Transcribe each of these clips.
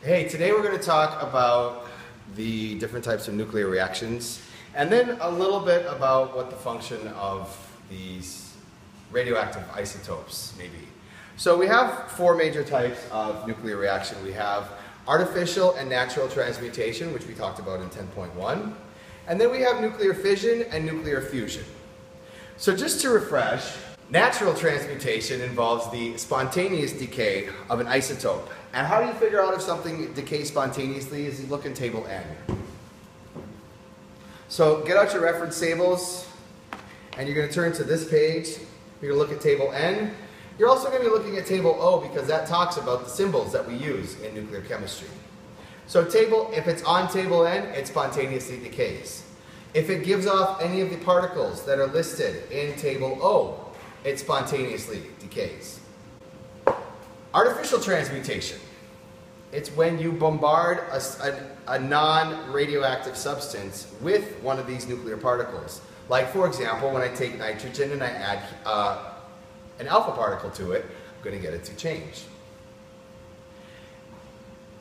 Hey, today we're going to talk about the different types of nuclear reactions and then a little bit about what the function of these radioactive isotopes may be. So we have four major types of nuclear reaction. We have artificial and natural transmutation, which we talked about in 10.1. And then we have nuclear fission and nuclear fusion. So just to refresh, natural transmutation involves the spontaneous decay of an isotope. And how do you figure out if something decays spontaneously is you look in table N. So get out your reference tables and you're going to turn to this page. You're going to look at table N. You're also going to be looking at table O because that talks about the symbols that we use in nuclear chemistry. So if it's on table N, it spontaneously decays. If it gives off any of the particles that are listed in table O, it spontaneously decays. Artificial transmutation. It's when you bombard a non-radioactive substance with one of these nuclear particles. Like, for example, when I take nitrogen and I add an alpha particle to it, I'm going to get it to change.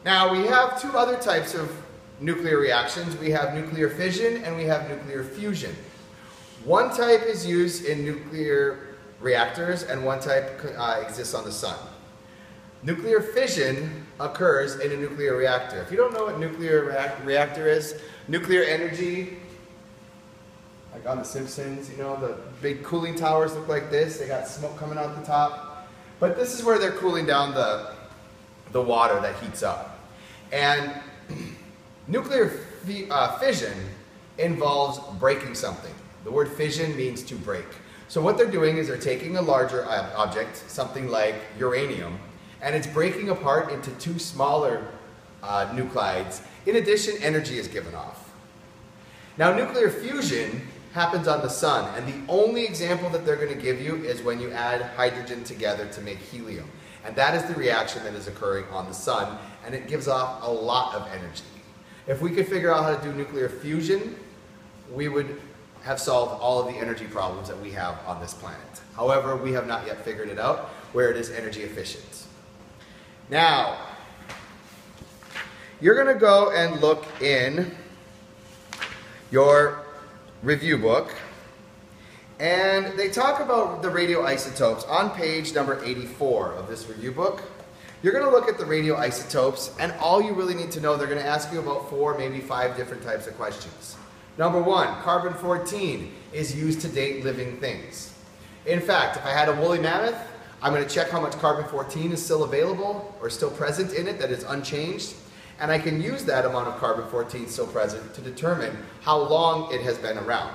Now, we have two other types of nuclear reactions. We have nuclear fission and we have nuclear fusion. One type is used in nuclear reactors and one type exists on the sun. Nuclear fission occurs in a nuclear reactor. If you don't know what nuclear reactor is, nuclear energy, like on The Simpsons, you know, the big cooling towers look like this. They got smoke coming out the top. But this is where they're cooling down the water that heats up. And nuclear fission involves breaking something. The word fission means to break. So what they're doing is they're taking a larger object, something like uranium, and it's breaking apart into two smaller nuclides. In addition, energy is given off. Now, nuclear fusion happens on the sun, and the only example that they're going to give you is when you add hydrogen together to make helium. And that is the reaction that is occurring on the sun, and it gives off a lot of energy. If we could figure out how to do nuclear fusion, we would have solved all of the energy problems that we have on this planet. However, we have not yet figured it out where it is energy efficient. Now, you're going to go and look in your review book, and they talk about the radioisotopes on page number 84 of this review book. You're going to look at the radioisotopes, and all you really need to know, they're going to ask you about 4, maybe 5 different types of questions. Number 1, carbon-14 is used to date living things. In fact, if I had a woolly mammoth, I'm going to check how much carbon-14 is still available or still present in it that is unchanged, and I can use that amount of carbon-14 still present to determine how long it has been around.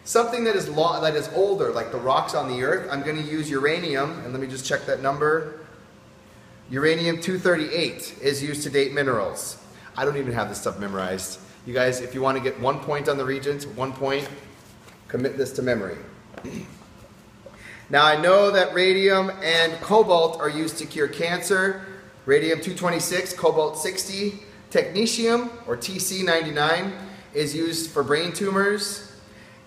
Something that is older, like the rocks on the Earth, I'm going to use uranium, and let me just check that number. Uranium-238 is used to date minerals. I don't even have this stuff memorized. You guys, if you want to get 1 point on the regents, 1 point, commit this to memory. Now, I know that radium and cobalt are used to cure cancer. Radium-226, cobalt-60. Technetium, or TC99, is used for brain tumors.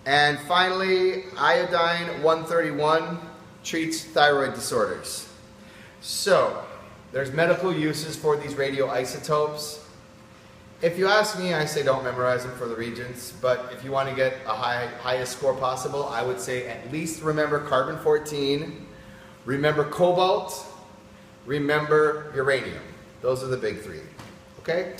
And finally, iodine-131 treats thyroid disorders. So, there's medical uses for these radioisotopes. If you ask me, I say don't memorize them for the regents, but if you want to get a highest score possible, I would say at least remember carbon-14, remember cobalt, remember uranium. Those are the big 3. Okay?